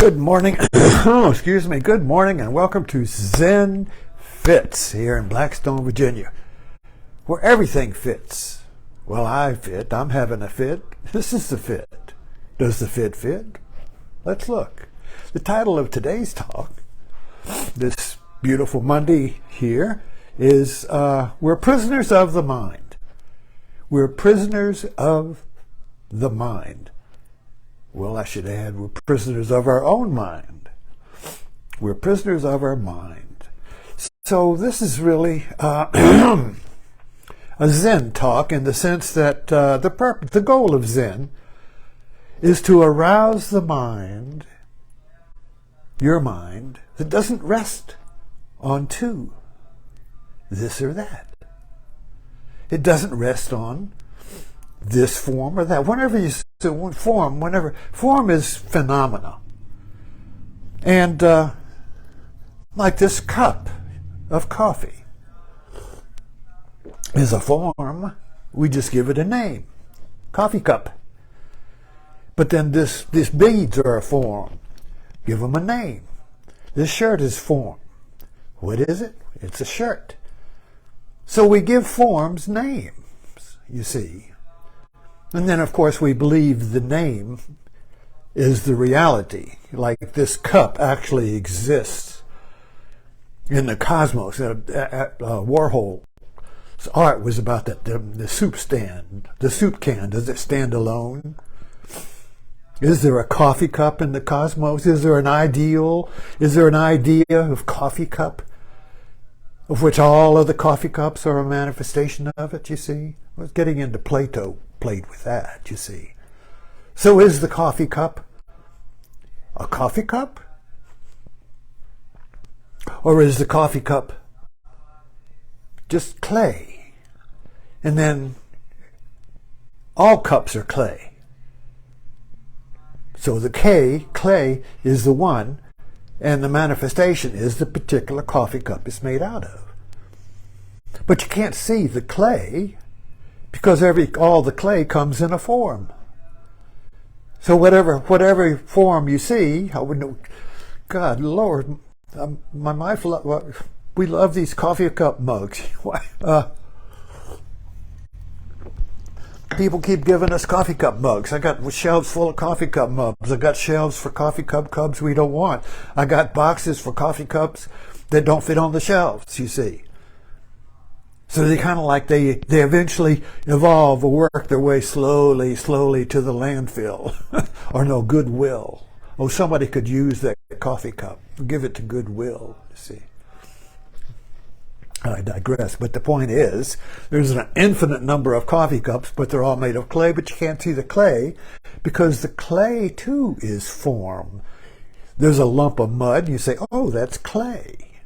Good morning. Oh, excuse me. Good morning and welcome to Zen Fits here in Blackstone, Virginia, where everything fits. Well, I fit. I'm having a fit. This is the fit. Does the fit fit? Let's look. The title of today's talk, this beautiful Monday here, is We're Prisoners of the Mind. We're prisoners of the mind. Well, I should add, we're prisoners of our own mind. We're prisoners of our mind. So this is really a Zen talk in the sense that the goal of Zen is to arouse the mind, your mind, that doesn't rest on this or that. It doesn't rest on this form or that. Form is phenomena. And like this cup of coffee is a form. We just give it a name, coffee cup. But then these beads are a form. Give them a name. This shirt is form. What is it? It's a shirt. So we give forms names, you see. And then, of course, we believe the name is the reality. Like this cup actually exists in the cosmos. Warhol's art was about that. The soup stand, the soup can, does it stand alone? Is there a coffee cup in the cosmos? Is there an ideal? Is there an idea of coffee cup, of which all of the coffee cups are a manifestation of it, you see? I was getting into Plato. Played with that, you see. So is the coffee cup a coffee cup? Or is the coffee cup just clay? And then all cups are clay. So the clay is the one, and the manifestation is the particular coffee cup it's made out of. But you can't see the clay, because all the clay comes in a form. So whatever form you see, I wouldn't. God, Lord, my mind. We love these coffee cup mugs. People keep giving us coffee cup mugs. I got shelves full of coffee cup mugs. I got shelves for coffee cups we don't want. I got boxes for coffee cups that don't fit on the shelves. You see. So they kind of like they eventually evolve or work their way slowly to the landfill or no, Goodwill. Oh, somebody could use that coffee cup. Give it to Goodwill, you see. I digress, but the point is there's an infinite number of coffee cups, but they're all made of clay, but you can't see the clay because the clay too is form. There's a lump of mud, you say, oh, that's clay.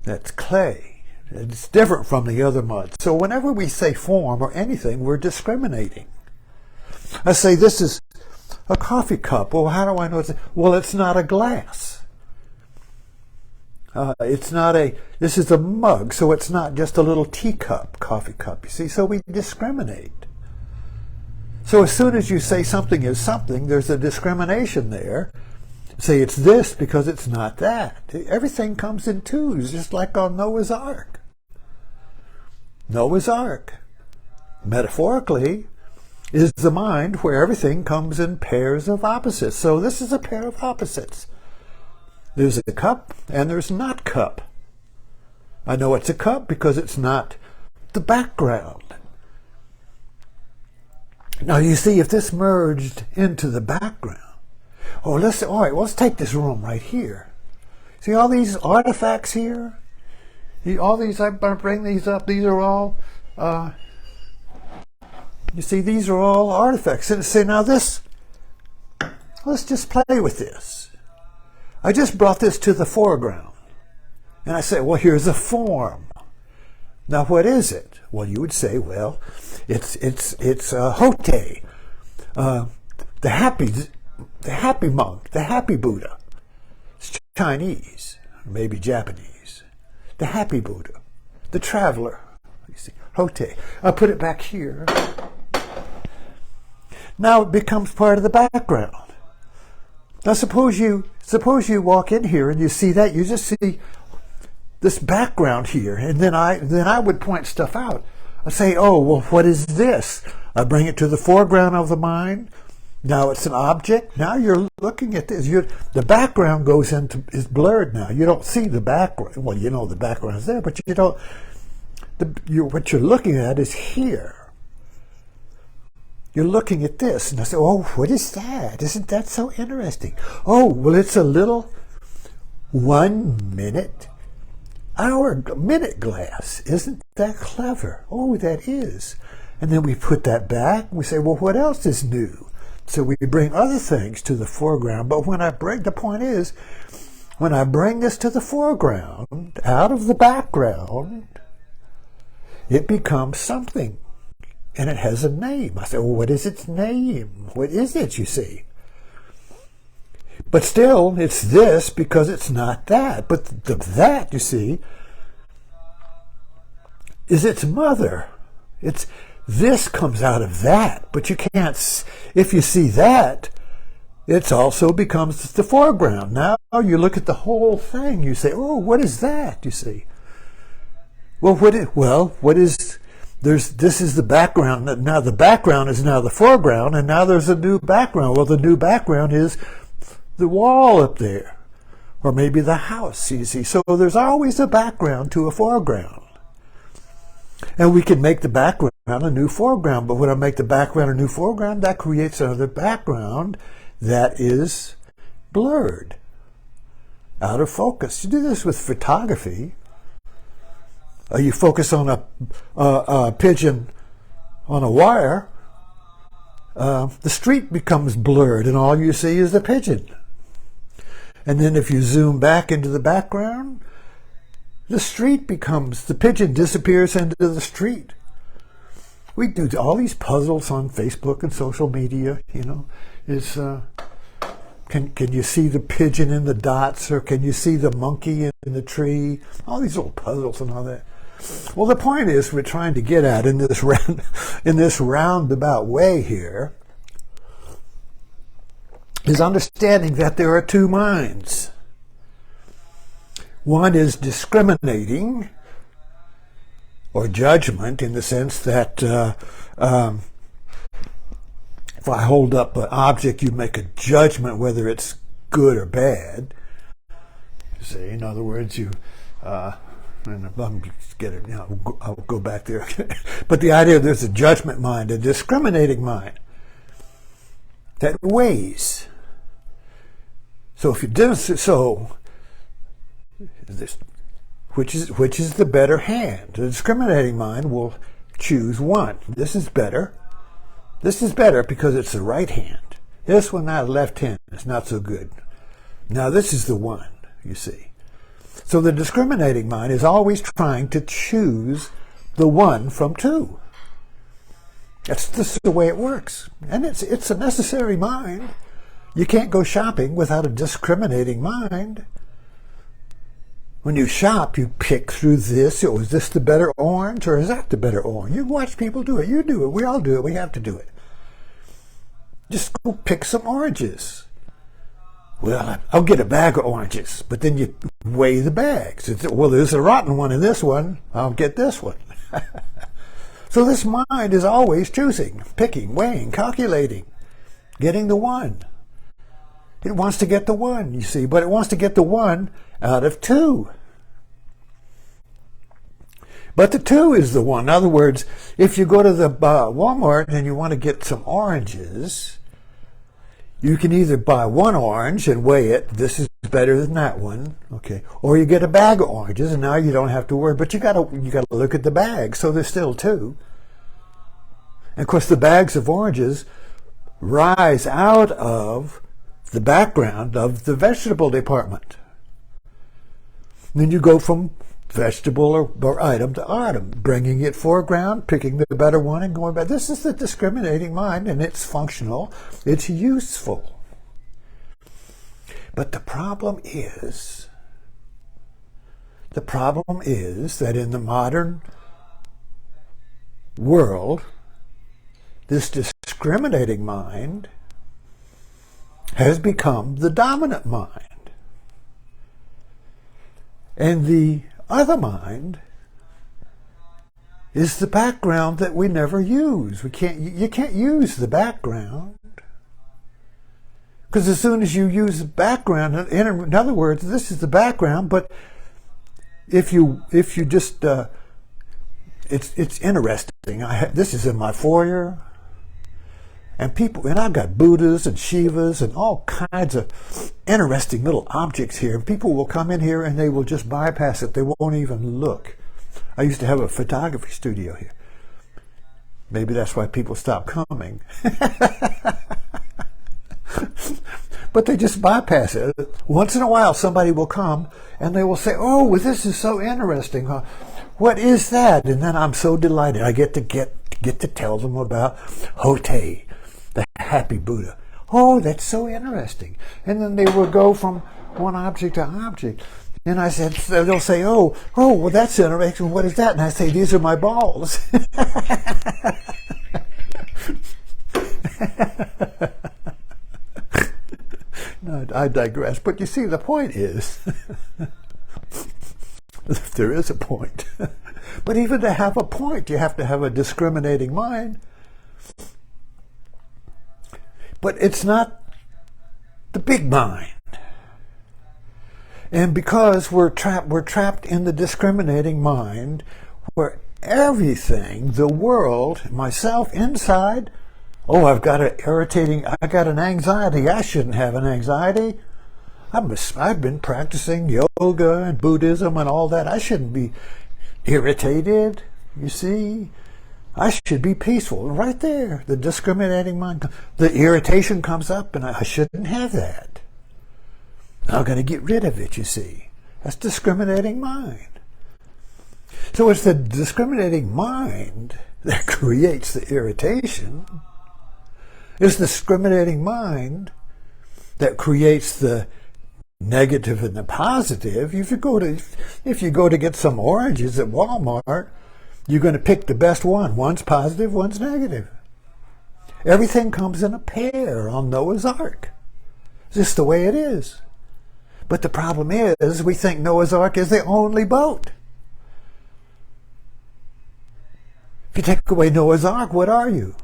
That's clay. It's different from the other mud. So whenever we say form or anything, we're discriminating. I say this is a coffee cup. Well, how do I know it's? Well, it's not a glass. This is a mug, so it's not just a little teacup, coffee cup. You see, so we discriminate. So as soon as you say something is something, there's a discrimination there. Say it's this because it's not that. Everything comes in twos, just like on Noah's Ark. Noah's Ark, metaphorically, is the mind where everything comes in pairs of opposites. So this is a pair of opposites. There's a cup and there's not cup. I know it's a cup because it's not the background. Now you see, if this merged into the background, let's take this room right here. See all these artifacts here? All these, I bring these up, these are all, you see, these are all artifacts. And say, now this, let's just play with this. I just brought this to the foreground. And I say, well, here's a form. Now, what is it? Well, you would say, well, it's Hote, the happy monk, the happy Buddha. It's Chinese, maybe Japanese. The happy Buddha, the traveler. You see, Hote. I'll put it back here. Now it becomes part of the background. Now suppose you walk in here and you see that, you just see this background here, and then I would point stuff out. I say, oh, well, what is this? I bring it to the foreground of the mind. Now it's an object. Now you're looking at this. The background is blurred now. You don't see the background. Well, you know the background is there, but you don't. What you're looking at is here. You're looking at this, and I say, oh, what is that? Isn't that so interesting? Oh, well, it's a little 1 minute. Minute glass. Isn't that clever? Oh, that is. And then we put that back. We say, well, what else is new? So we bring other things to the foreground. But the point is, when I bring this to the foreground, out of the background, it becomes something. And it has a name. I say, well, what is its name? What is it, you see? But still, it's this because it's not that. But that, you see, is its mother. This comes out of that. But you can't, if you see that, it also becomes the foreground. Now you look at the whole thing. You say, oh, what is that, you see? Well, this is the background. Now the background is now the foreground, and now there's a new background. Well, the new background is the wall up there, or maybe the house, you see. So there's always a background to a foreground. And we can make the background a new foreground, but when I make the background a new foreground, that creates another background that is blurred, out of focus. You do this with photography. You focus on a pigeon on a wire, the street becomes blurred and all you see is the pigeon. And then if you zoom back into the background, the pigeon disappears into the street. We do all these puzzles on Facebook and social media, you know. Can you see the pigeon in the dots, or can you see the monkey in the tree? All these little puzzles and all that. Well, the point is we're trying to get at in this roundabout way here is understanding that there are two minds. One is discriminating or judgment, in the sense that if I hold up an object, you make a judgment whether it's good or bad. See, in other words, I'll go back there. But the idea, there's a judgment mind, a discriminating mind that weighs. So if you do so, which is the better hand? The discriminating mind will choose one. This is better. This is better because it's the right hand. This one, now left hand, is not so good. Now this is the one, you see. So the discriminating mind is always trying to choose the one from two. That's just the way it works. And it's a necessary mind. You can't go shopping without a discriminating mind. When you shop, you pick through this. Is this the better orange, or is that the better orange? You watch people do it. You do it. We all do it. We have to do it. Just go pick some oranges. Well, I'll get a bag of oranges. But then you weigh the bags. Well, there's a rotten one in this one. I'll get this one. So this mind is always choosing, picking, weighing, calculating, getting the one. It wants to get the one, you see, but it wants to get the one out of two. But the two is the one. In other words, if you go to the Walmart and you want to get some oranges, you can either buy one orange and weigh it. This is better than that one, okay? Or you get a bag of oranges, and now you don't have to worry. But you got to look at the bag. So there's still two. And of course, the bags of oranges rise out of the background of the vegetable department. Then you go from vegetable or item to item, bringing it foreground, picking the better one, and going back. This is the discriminating mind, and it's functional. It's useful. But the problem is that in the modern world, this discriminating mind has become the dominant mind. And the other mind is the background that we never use. You can't use the background. Because as soon as you use the background, in other words, this is the background, but if you just, it's interesting. This is in my foyer, and I've got Buddhas and Shivas and all kinds of interesting little objects here. And people will come in here and they will just bypass it. They won't even look. I used to have a photography studio here. Maybe that's why people stopped coming. But they just bypass it. Once in a while, somebody will come and they will say, "Oh, well, this is so interesting. Huh? What is that?" And then I'm so delighted. I get to tell them about Mote, the happy Buddha. "Oh, that's so interesting." And then they will go from one object to object. And I said, they'll say, "Oh, well, that's interesting. What is that?" And I say, "These are my balls." No, I digress. But you see, the point is, there is a point. But even to have a point, you have to have a discriminating mind. But it's not the big mind. And because we're trapped in the discriminating mind, where everything, the world, myself inside, oh, I got an anxiety. I shouldn't have an anxiety. I've been practicing yoga and Buddhism and all that. I shouldn't be irritated, you see. I should be peaceful. Right there, the discriminating mind. The irritation comes up, and I shouldn't have that. I'm going to get rid of it, you see. That's discriminating mind. So it's the discriminating mind that creates the irritation. It's the discriminating mind that creates the negative and the positive. If you go to get some oranges at Walmart, you're going to pick the best one. One's positive, one's negative. Everything comes in a pair on Noah's Ark. It's just the way it is. But the problem is, we think Noah's Ark is the only boat. If you take away Noah's Ark, what are you?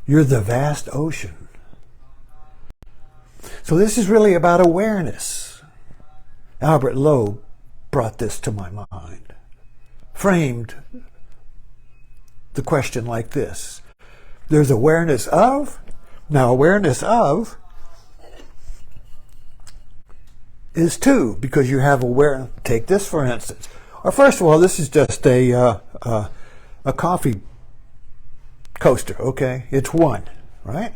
You're the vast ocean. So this is really about awareness. Albert Loeb brought this to my mind, framed the question like this. There's awareness of. Now, awareness of is two, because you have awareness. Take this, for instance. Or first of all, this is just a coffee coaster, okay? It's one, right?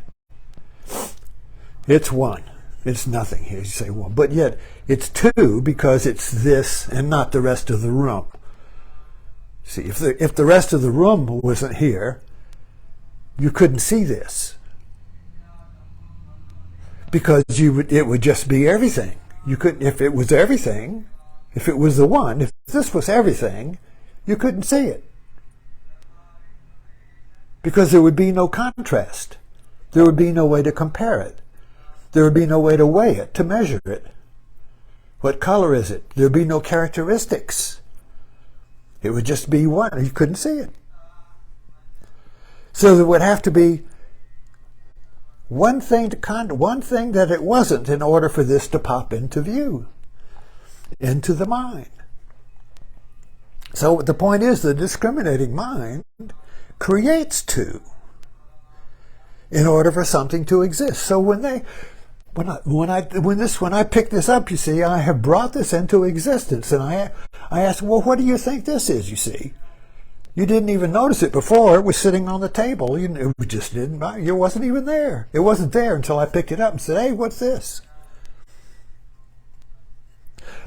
It's one. It's nothing here. You say one. But yet, it's two because it's this and not the rest of the room. See, if the rest of the room wasn't here, you couldn't see this. Because it would just be everything. You couldn't, if it was everything, if it was the one, if this was everything, you couldn't see it. Because there would be no contrast. There would be no way to compare it. There would be no way to weigh it, to measure it. What color is it? There would be no characteristics. It would just be one. You couldn't see it. So there would have to be one thing that it wasn't in order for this to pop into view, into the mind. So the point is, the discriminating mind creates two in order for something to exist. So when I pick this up, you see, I have brought this into existence, and I asked, well, what do you think this is? You see, you didn't even notice it before. It was sitting on the table. It just didn't. It wasn't even there. It wasn't there until I picked it up and said, "Hey, what's this?"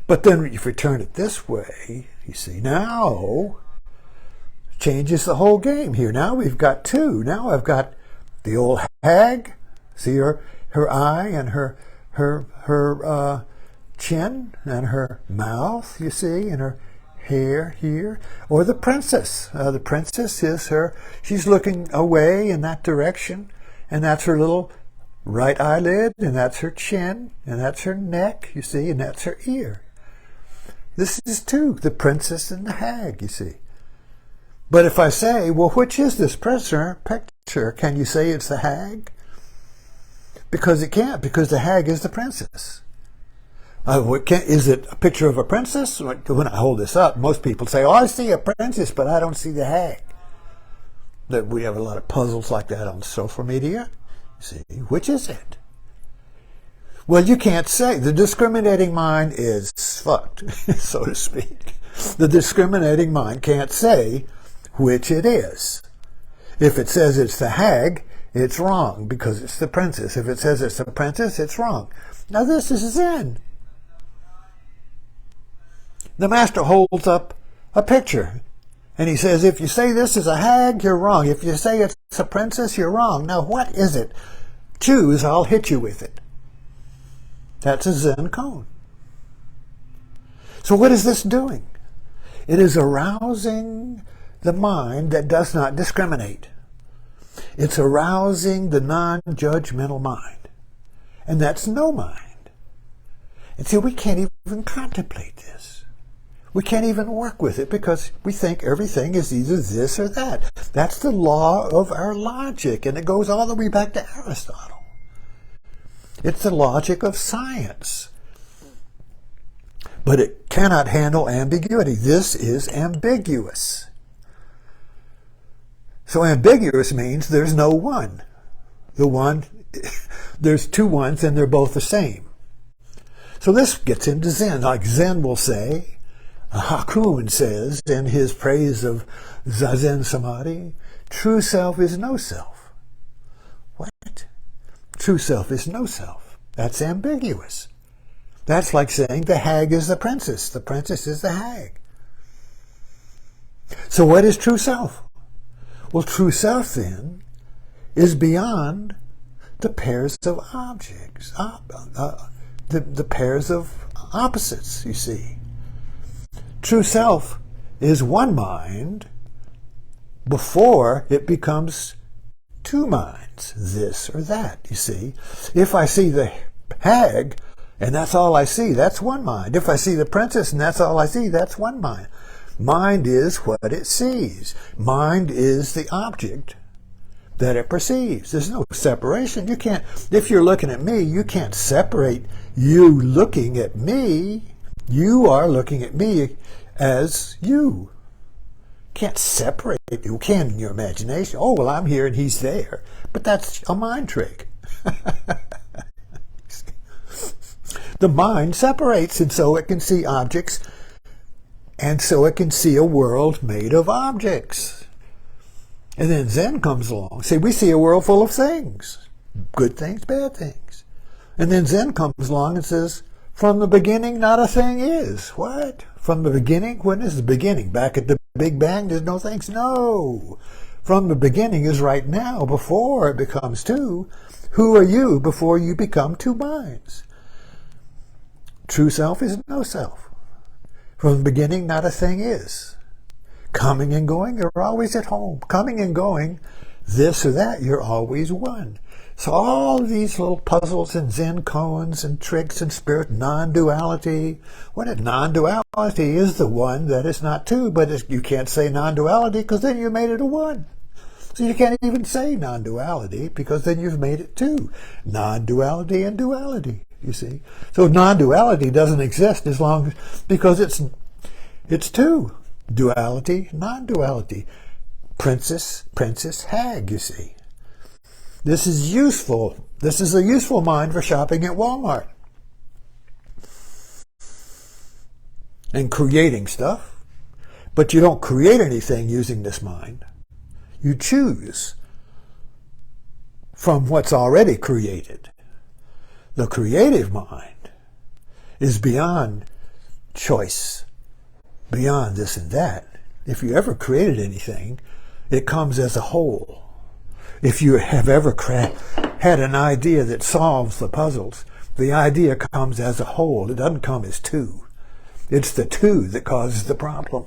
But then if you turn it this way, you see, now changes the whole game here. Now we've got two. Now I've got the old hag. See her eye and her chin and her mouth, you see, and her hair here. Or the princess. The princess is she's looking away in that direction, and that's her little right eyelid, and that's her chin, and that's her neck, you see, and that's her ear. This is two, the princess and the hag, you see. But if I say, well, which is this picture? Can you say it's the hag? Because it can't, because the hag is the princess. Is it a picture of a princess? When I hold this up, most people say, oh, I see a princess, but I don't see the hag. That we have a lot of puzzles like that on social media. See, which is it? Well, you can't say. The discriminating mind is fucked, so to speak. The discriminating mind can't say which it is. If it says it's the hag, it's wrong because it's the princess. If it says it's the princess, it's wrong. Now this is Zen. The master holds up a picture and he says, if you say this is a hag, you're wrong. If you say it's a princess, you're wrong. Now what is it? Choose, I'll hit you with it. That's a Zen cone. So what is this doing? It is arousing the mind that does not discriminate. It's arousing the non-judgmental mind. And that's no mind. And so we can't even contemplate this. We can't even work with it because we think everything is either this or that. That's the law of our logic, and it goes all the way back to Aristotle. It's the logic of science. But it cannot handle ambiguity. This is ambiguous. So ambiguous means there's no one. There's two ones and they're both the same. So this gets into Zen. Like Zen will say, Hakuin says in his praise of Zazen Samadhi, true self is no self. What? True self is no self. That's ambiguous. That's like saying the hag is the princess is the hag. So what is true self? Well, true self then is beyond the pairs of objects, the pairs of opposites, you see. True self is one mind before it becomes two minds, this or that, you see. If I see the hag and that's all I see, that's one mind. If I see the princess and that's all I see, that's one mind. Mind is what it sees. Mind is the object that it perceives. There's no separation. You can't, if you're looking at me, you can't separate you looking at me. You are looking at me as you. Can't separate it. You can in your imagination. Oh, well, I'm here and he's there. But that's a mind trick. The mind separates, and so it can see objects, and so it can see a world made of objects. And then Zen comes along. See, we see a world full of things. Good things, bad things. And then Zen comes along and says, from the beginning, not a thing is. What? From the beginning? When is the beginning? Back at the Big Bang, there's no things? No. From the beginning is right now, before it becomes two. Who are you before you become two minds? True self is no self. From the beginning, not a thing is. Coming and going, you're always at home. Coming and going, this or that, you're always one. So all these little puzzles and Zen koans and tricks and spirit, non-duality. What non-duality is the one that is not two, but you can't say non-duality because then you made it a one. So you can't even say non-duality because then you've made it two. Non-duality and duality, you see. So non-duality doesn't exist as long as, because it's two. Duality, non-duality. Princess, hag, you see. This is useful. This is a useful mind for shopping at Walmart. And creating stuff. But you don't create anything using this mind. You choose from what's already created. The creative mind is beyond choice, beyond this and that. If you ever created anything, it comes as a whole. If you have ever had an idea that solves the puzzles, the idea comes as a whole. It doesn't come as two. It's the two that causes the problem.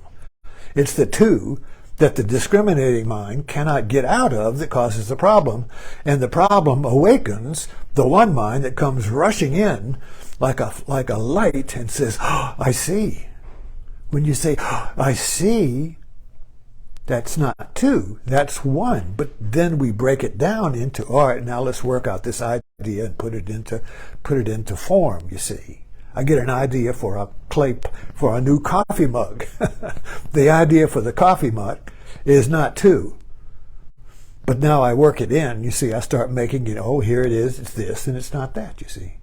It's the two that the discriminating mind cannot get out of that causes the problem. And the problem awakens the one mind that comes rushing in like a light and says, oh, I see. When you say, oh, I see, that's not two, that's one. But then we break it down into, all right, now let's work out this idea and put it into form, you see. I get an idea for a new coffee mug. The idea for the coffee mug is not two. But now I work it in, you see, I start making it, oh, here it is, it's this, and it's not that, you see.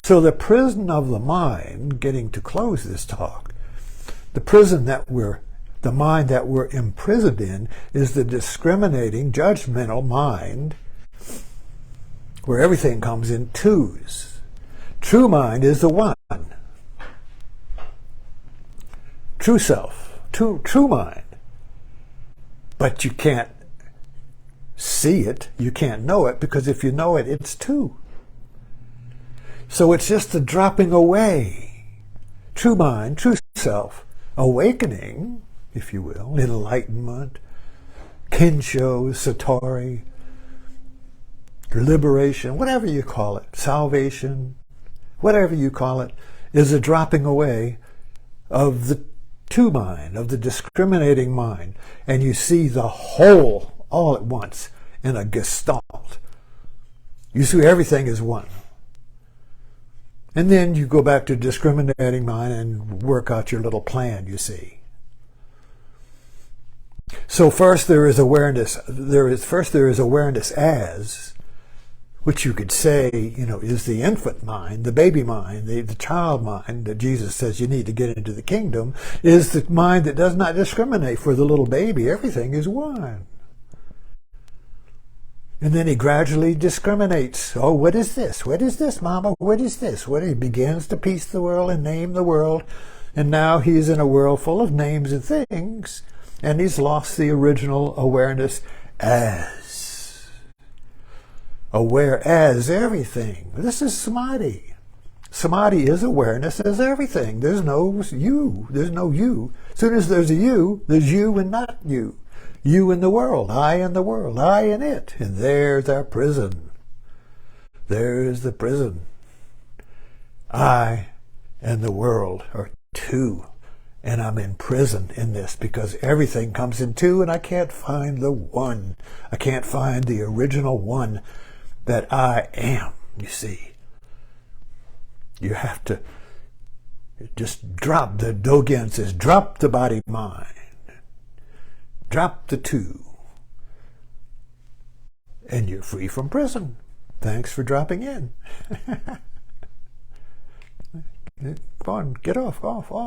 So the prison of the mind, getting to close this talk, the mind that we're imprisoned in is the discriminating, judgmental mind where everything comes in twos. True mind is the one. True self, true mind. But you can't see it, you can't know it, because if you know it, it's two. So it's just the dropping away. True mind, true self, awakening, if you will, enlightenment, Kensho, Satori, liberation, whatever you call it, salvation, whatever you call it, is a dropping away of the two mind, of the discriminating mind. And you see the whole all at once in a gestalt. You see everything as one. And then you go back to discriminating mind and work out your little plan, you see. So first there is awareness. There is awareness as, which you could say, is the infant mind, the baby mind, the child mind that Jesus says you need to get into the kingdom, is the mind that does not discriminate. For the little baby, everything is one. And then he gradually discriminates. Oh, what is this? What is this, Mama? What is this? He begins to piece the world and name the world. And now he's in a world full of names and things. And he's lost the original awareness as. Aware as everything. This is samadhi. Samadhi is awareness as everything. There's no you. There's no you. As soon as there's you and not you. You in the world, I in the world, I in it. And there's our prison. There's the prison. I and the world are two. And I'm in prison in this because everything comes in two and I can't find the one. I can't find the original one that I am, you see. You have to just drop. The Dogen says, drop the body mind. Drop the two. And you're free from prison. Thanks for dropping in. Come on, get off.